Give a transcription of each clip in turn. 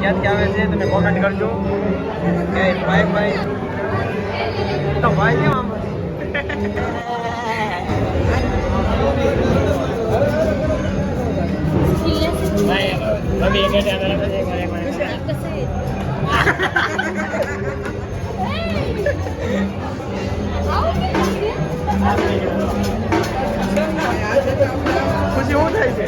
ક્યાંથી આવે છે તમે કોમેન્ટ કરજો. કે ભાઈ તો ભાઈ કેમ આમ ખુશી શું થાય છે?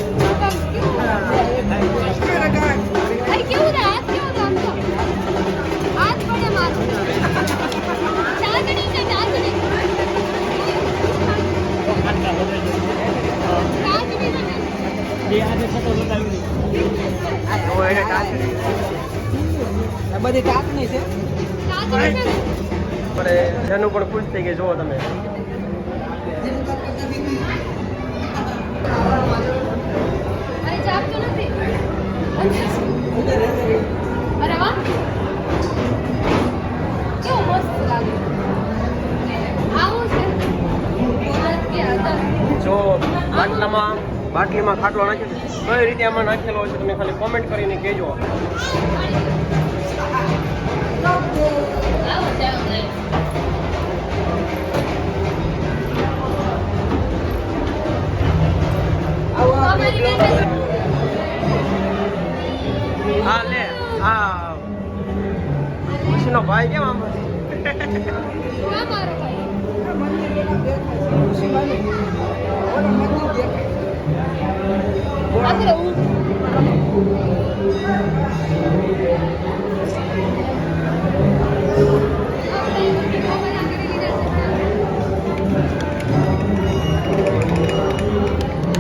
બધી કાકની છે જેનું પણ ખુશ થઈ ગઈ જુઓ તમે. અરે વાહ કેવું મસ્ત લાગે. આવું છે જો બાટલીમાં ખાટલો નાખ્યો છે કઈ રીતે આમાં નાખેલો છે તમે ખાલી કોમેન્ટ કરીને કહેજો. હા લે હા ખુશીનો ભાઈ કેમ આમ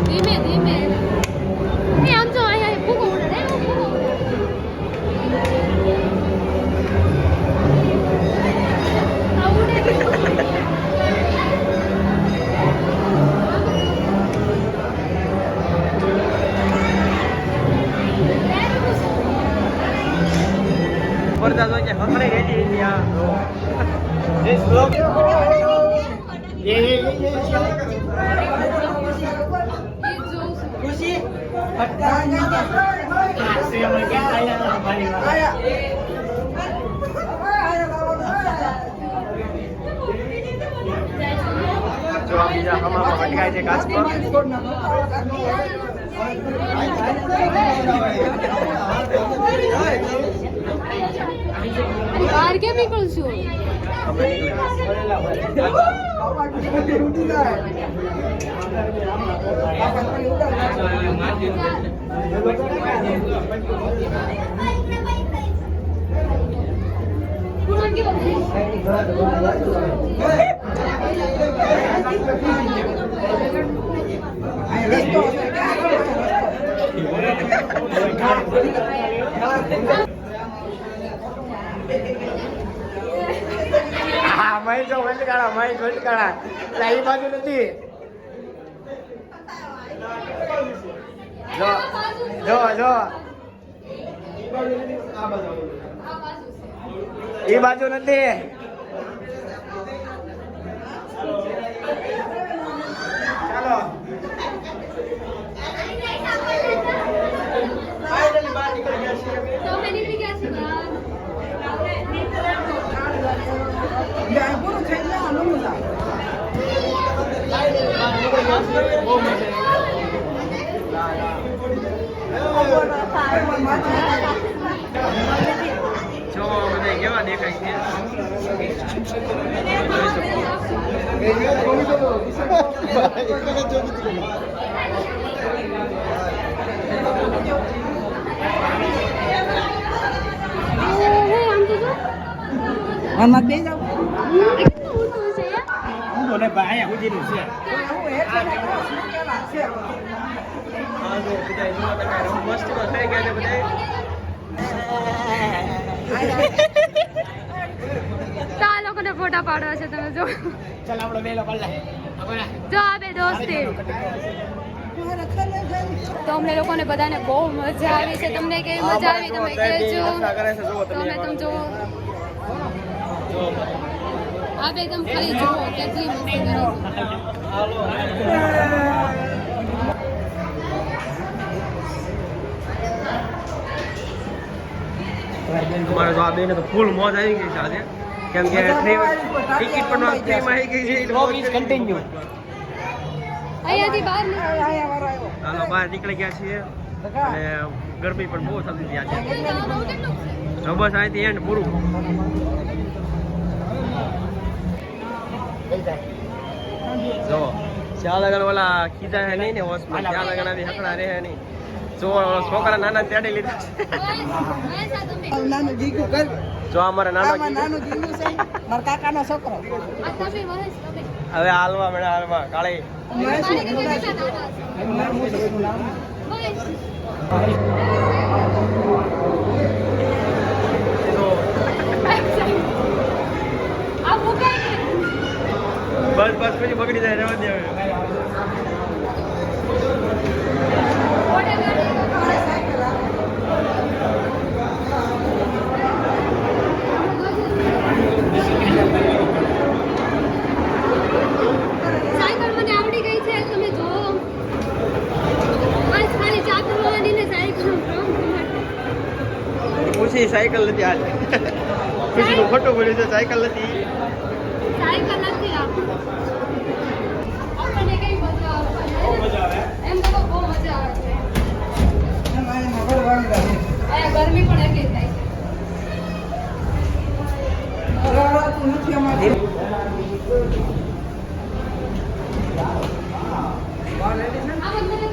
ધીમે ધીમે આમ જો અહીંયા ફૂગો ઉડે પડતા તો કે હમણે રેડી ઇન્ડિયા એ શ્લોક ખુશી જો આ બીજા હમામાં ભટકાય છે કાચ પર. બહાર કેમ નીકળશું? હા મહી જો વંટકાળા એ બાજુ નથી. જો એ બાજુ નથી. ચાલો પૂરું થઈ જાય જો બધા કેવા દેખાય છે. આમાં બે જાવ મને ભાઈ હુજીનું છે. હા જો બધા જો તમે મસ્ત થઈ ગયા છે બધા. તો આ લોકોને ફોટા પાડવા છે તમે જો. ચાલ આપણો વેલો કર જો આ બે દોસ્તી તો અમને લોકોને બધાને બહુ મજા આવી છે. તમને કેવી મજા આવી તમે કહેજો. તમે જો આ બે એકદમ ખાલી જુઓ કેટલી મસ્તી કરે છે. તમારે તો આ બેને તો ફૂલ મોજ આવી ગઈ છે આજે કેમ કે ટિકિટ પણ ફ્રીમાં આવી ગઈ છે એટલે કન્ટિન્યુ અહીંયાથી બહાર નીકળો. હાલો બહાર નીકળી ગયા છીએ અને ગરમી પણ બહુ થતી હતી આજે તો બસ અહીંથી એન્ડ પૂરું જો ચાલ આગળ ઓલા કીધા હે નહીં ને હોસ્પિટલ ચાલ આગળ આવી હકડા રહે નહીં જો છોકરા નાના તેડી લીધા છે. નાનું જીગું કર. જો અમારા નાનો આમાં નાનું જીગું છે મારા કાકાનો છોકરો આ તમે મહેશ તમે હવે હાલવા મને હાલવા કાળી મહેશ ને કેટલા નાના છો? તો આ મુકાય ને. બસ બસ પછી બગડી જાય રહેવા દે હવે ઓટે ગાડી. સાયકલ મને આવડી ગઈ છે તમે જોવો. બસ ખાલી ચા કરવાની ને સાયકલ પૂછી સાયકલ નથી હાલ ખુશીનું ખોટું પડ્યું છે સાયકલ નથી સાયકલ નથી આપણને કઈ મજા આવે એમ તો બહુ મજા આવે છે. અહીંયા ગરમી પણ એટલી થાય છે. નથી અમારે આ બંને